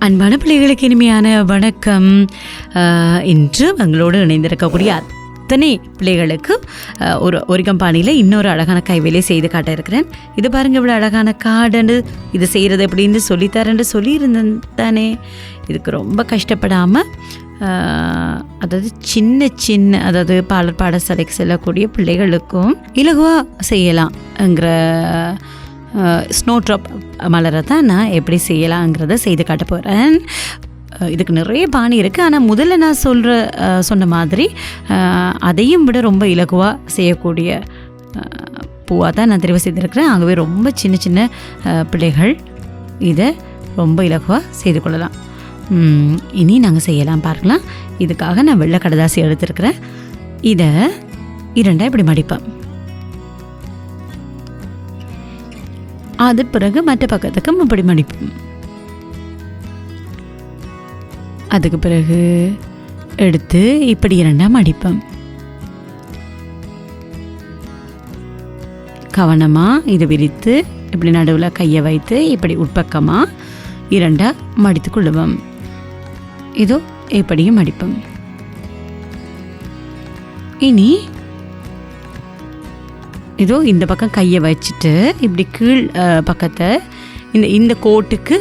அன்பான பிள்ளைகளுக்கு இனிமையான வணக்கம். இன்று எங்களோடு இணைந்திருக்கக்கூடிய அத்தனை பிள்ளைகளுக்கு ஒரு ஒரிகம்பானியில் இன்னொரு அழகான கைவேலையை செய்து காட்ட இருக்கிறேன். இது பாருங்கள், இவ்வளோ அழகான கார்டு இது செய்கிறது எப்படின்னு சொல்லித்தரேன்னு சொல்லியிருந்தேன் தானே. இதுக்கு ரொம்ப கஷ்டப்படாமல், அதாவது சின்ன அதாவது பாடசாலைக்கு செல்லக்கூடிய பிள்ளைகளுக்கும் இலகுவாக செய்யலாம்ங்கிற ஸ்னோ ட்ராப் மலரை தான் நான் எப்படி செய்யலாங்கிறத செய்து காட்ட போகிறேன். இதுக்கு நிறைய பாணி இருக்குது. ஆனால் முதல்ல நான் சொன்ன மாதிரி அதையும் விட ரொம்ப இலகுவாக செய்யக்கூடிய பூவாக தான் நான் தெரிவு செய்திருக்கிறேன். ஆகவே ரொம்ப சின்ன பிள்ளைகள் இதை ரொம்ப இலகுவாக செய்து கொள்ளலாம். இனி நாங்கள் செய்யலாம் பார்க்கலாம். இதுக்காக நான் வெள்ளை கடதாசி எடுத்துருக்கிறேன். இதை இரண்டாக இப்படி மடிப்பேன். அது பிறகு மற்ற பக்கத்துக்கும் இப்படி மடிப்போம். அதுக்கு பிறகு எடுத்து இப்படி இரண்டாக மடிப்போம். கவனமாக இதை விரித்து இப்படி நடுவில் கையை வைத்து இப்படி உட்பக்கமாக இரண்டாக மடித்து கொள்ளுவோம். இதோ இப்படியும் மடிப்போம். இனி இதோ இந்த பக்கம் கையை வச்சுட்டு இப்படி கீழ் பக்கத்தை இந்த கோட்டுக்கு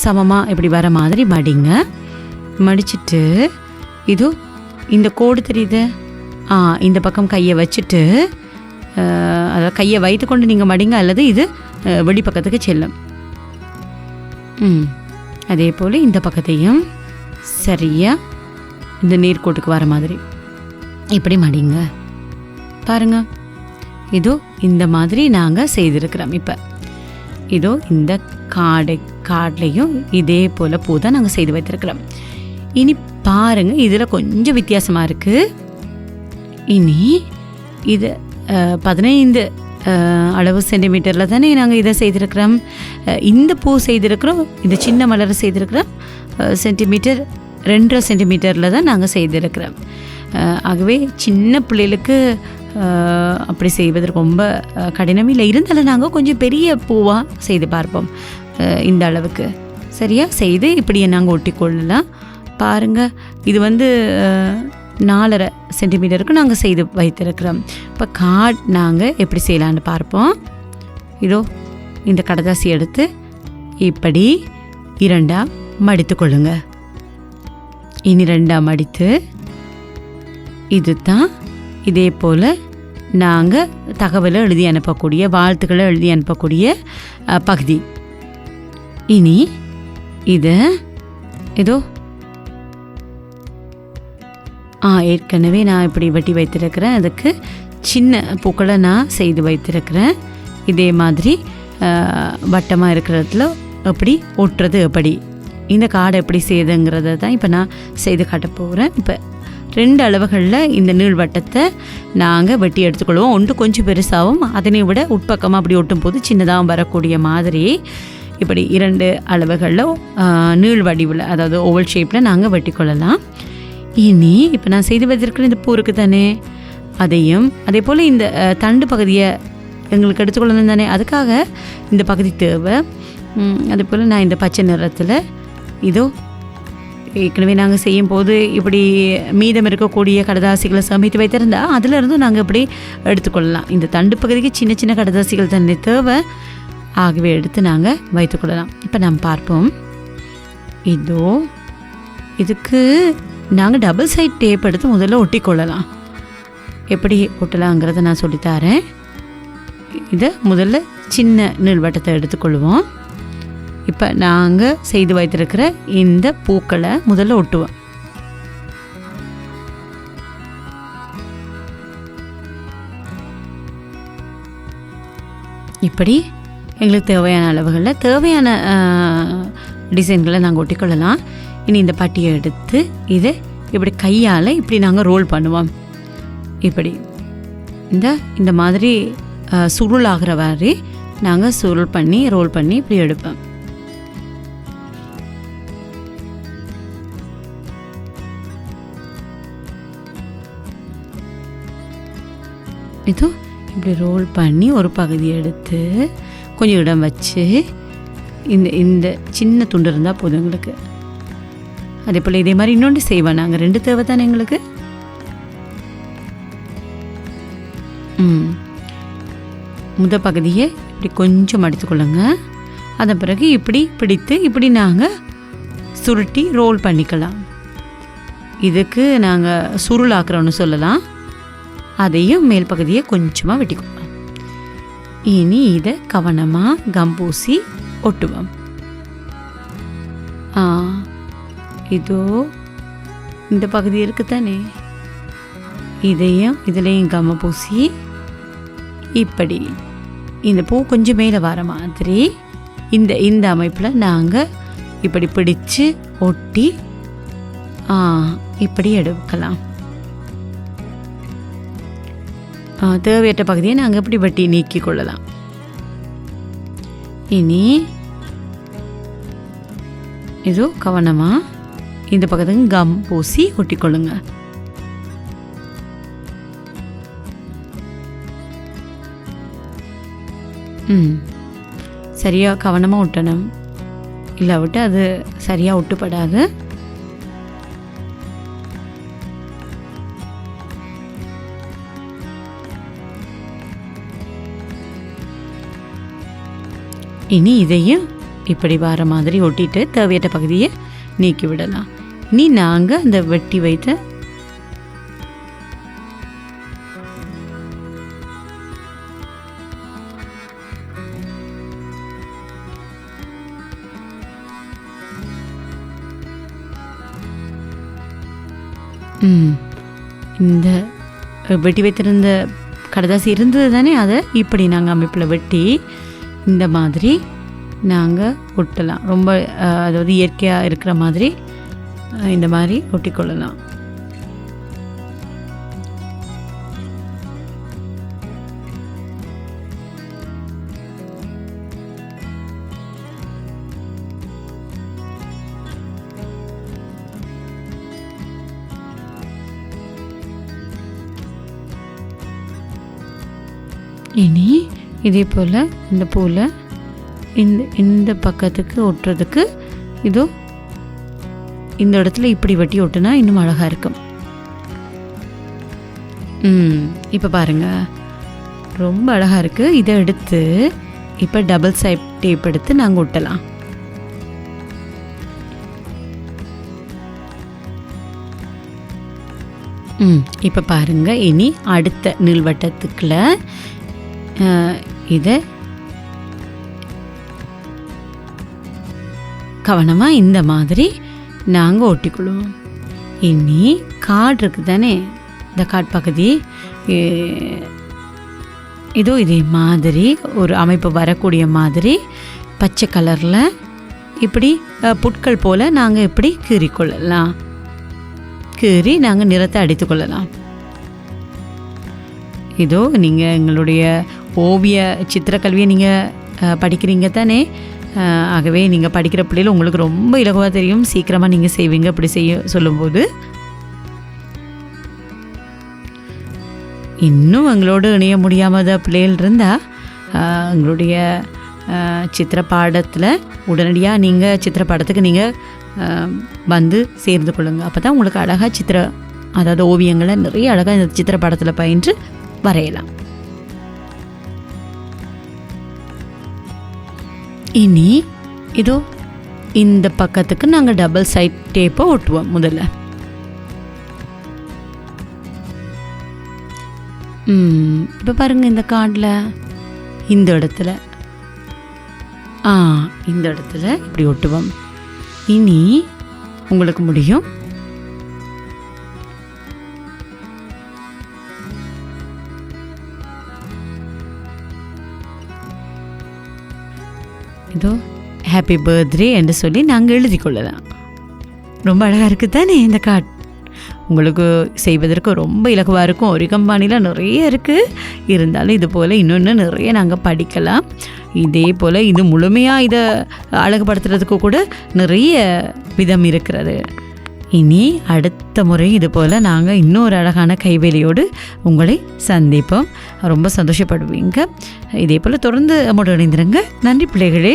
சமமாக இப்படி வர மாதிரி மடிங்க. மடிச்சுட்டு இதோ இந்த கோடு தெரியுது, இந்த பக்கம் கையை வச்சுட்டு, அதாவது கையை வைத்து கொண்டு நீங்கள் மடிங்க, அல்லது இது வெளி பக்கத்துக்கு செல்லும். அதே போல் இந்த பக்கத்தையும் சரியாக இந்த நீர்கோட்டுக்கு வர மாதிரி இப்படி மடிங்க. பாருங்க, இதோ இந்த மாதிரி நாங்கள் செய்திருக்கிறோம். இப்போ இதோ இந்த கார்ட்லேயும் இதே போல் பூ தான் நாங்கள் செய்து வைத்திருக்கிறோம். இனி பாருங்கள், இதில் கொஞ்சம் வித்தியாசமாக இருக்குது. இனி இது 15 அளவு சென்டிமீட்டரில் தானே நாங்கள் இதை செய்திருக்கிறோம். இந்த பூ செய்திருக்கிறோம், இந்த சின்ன மலரை செய்திருக்கிறோம் சென்டிமீட்டர் 2.5 சென்டிமீட்டரில் தான் நாங்கள் செய்திருக்கிறோம். ஆகவே சின்ன பிள்ளைகளுக்கு அப்படி செய்வதற்கு ரொம்ப கடினம் இல்லை. இருந்தாலும் நாங்கள் கொஞ்சம் பெரிய பூவாக செய்து பார்ப்போம். இந்த அளவுக்கு சரியாக செய்து இப்படியே நாங்கள் ஒட்டி கொள்ளலாம். பாருங்கள், இது 4.5 சென்டிமீட்டருக்கு நாங்கள் செய்து வைத்திருக்கிறோம். இப்போ கார்ட் நாங்கள் எப்படி செய்யலான்னு பார்ப்போம். இதோ இந்த கடதாசி எடுத்து இப்படி இரண்டாக மடித்து கொள்ளுங்க. இனி ரெண்டாக மடித்து, இது தான் இதே போல் நாங்கள் தகவலை எழுதி அனுப்பக்கூடிய, வாழ்த்துக்களை எழுதி அனுப்பக்கூடிய பகுதி. இனி இதை இதோ ஏற்கனவே நான் இப்படி வெட்டி வைத்திருக்கிறேன். அதுக்கு சின்ன பூக்களை நான் செய்து வைத்திருக்கிறேன். இதே மாதிரி வட்டமாக இருக்கிறதுல எப்படி ஒட்டுறது, எப்படி இந்த காடை எப்படி செய்யுதுங்கிறத தான் இப்போ நான் செய்து காட்ட போகிறேன். இப்போ 2 அளவுகளில் இந்த நீள்வட்டத்தை நாங்கள் வெட்டி எடுத்துக்கொள்வோம். ஒன்று கொஞ்சம் பெருசாகவும் அதனை விட உட்பக்கமாக அப்படி ஒட்டும் போது சின்னதாகவும் வரக்கூடிய மாதிரி இப்படி 2 அளவுகளில் நீள் வடிவில், அதாவது ஓவல் ஷேப்பில் நாங்கள் வெட்டி கொள்ளலாம். இனி இப்போ நான் செய்து வைத்திருக்கிற இந்த பூ இருக்குது தானே, அதையும் அதே போல் இந்த தண்டு பகுதியை எங்களுக்கு எடுத்துக்கொள்ளணும் தானே, அதுக்காக இந்த பகுதி தேவை. அதே போல் நான் இந்த பச்சை நிறத்தில் இதோ ஏற்கனவே நாங்கள் செய்யும் போது இப்படி மீதம் இருக்கக்கூடிய கடதாசிகளை சமைத்து வைத்திருந்தால் அதிலிருந்தும் நாங்கள் இப்படி எடுத்துக்கொள்ளலாம். இந்த தண்டு பகுதிக்கு சின்ன கடதாசிகள் தண்ணி தேவை, ஆகவே எடுத்து நாங்கள் வைத்துக்கொள்ளலாம். இப்போ நாம் பார்ப்போம். இதோ இதுக்கு நாங்கள் டபுள் சைட் டேப் எடுத்து முதல்ல ஒட்டி கொள்ளலாம். எப்படி ஒட்டலாங்கிறத நான் சொல்லித்தரேன். இதை முதல்ல சின்ன நீள்வட்டத்தை எடுத்துக்கொள்வோம். இப்போ நாங்கள் செய்து வைத்திருக்கிற இந்த பூக்களை முதல்ல ஒட்டுவோம். இப்படி எங்களுக்கு தேவையான அளவுகளில் தேவையான டிசைன்களை நாங்கள் ஒட்டிக்கொள்ளலாம். இனி இந்த பட்டியை எடுத்து இதை இப்படி கையால் இப்படி நாங்கள் ரோல் பண்ணுவோம். இப்படி இந்த மாதிரி சுருள் ஆகிற மாதிரி நாங்கள் சுருள் பண்ணி ரோல் பண்ணி இப்படி எடுப்போம். இதோ இப்படி ரோல் பண்ணி ஒரு பகுதி எடுத்து கொஞ்சம் இடம் வச்சு இந்த இந்த சின்ன துண்டு இருந்தால் போதும் எங்களுக்கு. அதே போல் இதே மாதிரி இன்னொன்று செய்வேன். நாங்கள் 2 தேவை தானே எங்களுக்கு. முதல் பகுதியை இப்படி கொஞ்சம் மடித்துக்கொள்ளுங்க. அதன் பிறகு இப்படி பிடித்து இப்படி நாங்கள் சுருட்டி ரோல் பண்ணிக்கலாம். இதுக்கு நாங்கள் சுருளாக்குறோன்னு சொல்லலாம். அதையும் மேல் பகுதியை கொஞ்சமாக வெட்டிக்கொள்ளலாம். இனி இதை கவனமாக கம் பூசி ஒட்டுவோம். இதோ இந்த பகுதி இருக்கு தானே, இதுலேயும் கம்மை பூசி இப்படி இந்த பூ கொஞ்சம் மேலே வர மாதிரி இந்த அமைப்பில் நாங்கள் இப்படி பிடிச்சு ஒட்டி இப்படி எடுக்கலாம். தேவையற்ற பகுதியை நாங்கள் இப்படி வெட்டி நீக்கி கொள்ளலாம். இனி இதோ கவனமாக இந்த பக்கத்துக்கு கம் பூசி ஒட்டிக்கொள்ளுங்க. சரியாக கவனமாக ஒட்டணும், இல்லாவிட்டு அது சரியாக ஒட்டுப்படாது. இனி இதையும் இப்படி வர மாதிரி ஒட்டிட்டு தேவையற்ற பகுதியை நீக்கி விடலாம். இனி நாங்கள் அந்த வெட்டி வைத்த இந்த வெட்டி வைத்திருந்த கடதாசி இருந்தது தானே, அதை இப்படி நாங்கள் அமைப்பில் வெட்டி இந்த மாதிரி நாங்கள் ஒட்டலாம். ரொம்ப அதாவது இயற்கையாக இருக்கிற மாதிரி இந்த மாதிரி ஒட்டிக்கொள்ளலாம். இனி இதே போல் இந்த பூவில் இந்த பக்கத்துக்கு ஒட்டுறதுக்கு இதோ இந்த இடத்துல இப்படி வெட்டி ஒட்டுனா இன்னும் அழகாக இருக்கும். இப்போ பாருங்கள், ரொம்ப அழகாக இருக்குது. இதை எடுத்து இப்போ டபுள் சைட் டேப் எடுத்து நாங்கள் ஒட்டலாம். இப்போ பாருங்கள், இனி அடுத்த நீள்வட்டத்துக்குள்ள இதை கவனமாக இந்த மாதிரி நாங்கள் ஒட்டிக்கொள்வோம். இனி கார்டு இருக்குது தானே, இந்த கார்டு பகுதி இதோ இதே மாதிரி ஒரு அமைப்பு வரக்கூடிய மாதிரி பச்சை கலரில் இப்படி புட்கள் போல் நாங்கள் இப்படி கீறிக்கொள்ளலாம். கீறி நாங்கள் நிறத்தை அடித்து கொள்ளலாம். இதோ நீங்கள் எங்களுடைய ஓவிய சித்திரக்கல்வியை நீங்கள் படிக்கிறீங்க தானே, ஆகவே நீங்கள் படிக்கிற பிள்ளைகள் உங்களுக்கு ரொம்ப இலகுவாக தெரியும், சீக்கிரமாக நீங்கள் செய்வீங்க அப்படி செய்ய சொல்லும்போது. இன்னும் எங்களோடு இணைய முடியாத பிள்ளைகள் இருந்தால் எங்களுடைய சித்திர பாடத்தில் உடனடியாக நீங்கள் சித்திர பாடத்துக்கு நீங்கள் வந்து சேர்ந்து கொள்ளுங்கள். அப்போ தான் உங்களுக்கு அழகாக அதாவது ஓவியங்களை நிறைய அழகாக இந்த சித்திர பாடத்தில் பயின்று வரையலாம். இனி இதோ இந்த பக்கத்துக்கு நாங்கள் டபுள் சைட் டேப்பை ஒட்டுவோம். முதல்ல இப்போ பாருங்கள், இந்த கார்டில் இந்த இடத்துல இந்த இடத்துல இப்படி ஒட்டுவோம். இனி உங்களுக்கு முடியும். இதோ ஹாப்பி பர்த்டே என்று சொல்லி நாங்கள் எழுதி கொள்ளலாம். ரொம்ப அழகாக இருக்குது தானே இந்த கார்டு. உங்களுக்கு செய்வதற்கு ரொம்ப இலகுவாக இருக்கும். ஒரிகம்பானியில் நிறைய இருக்குது, இருந்தாலும் இது போல் இன்னொன்று நிறைய நாங்கள் படிக்கலாம். இதே போல் இது முழுமையாக இதை அழகுபடுத்துறதுக்கு கூட நிறைய விதம் இருக்கிறது. இனி அடுத்த முறை இது போல் நாங்கள் இன்னொரு அழகான கைவேலையோடு உங்களை சந்திப்போம். ரொம்ப சந்தோஷப்படுவீங்க. இதே போல் தொடர்ந்து நம்மோடு இணைந்திருங்க. நன்றி பிள்ளைகளே.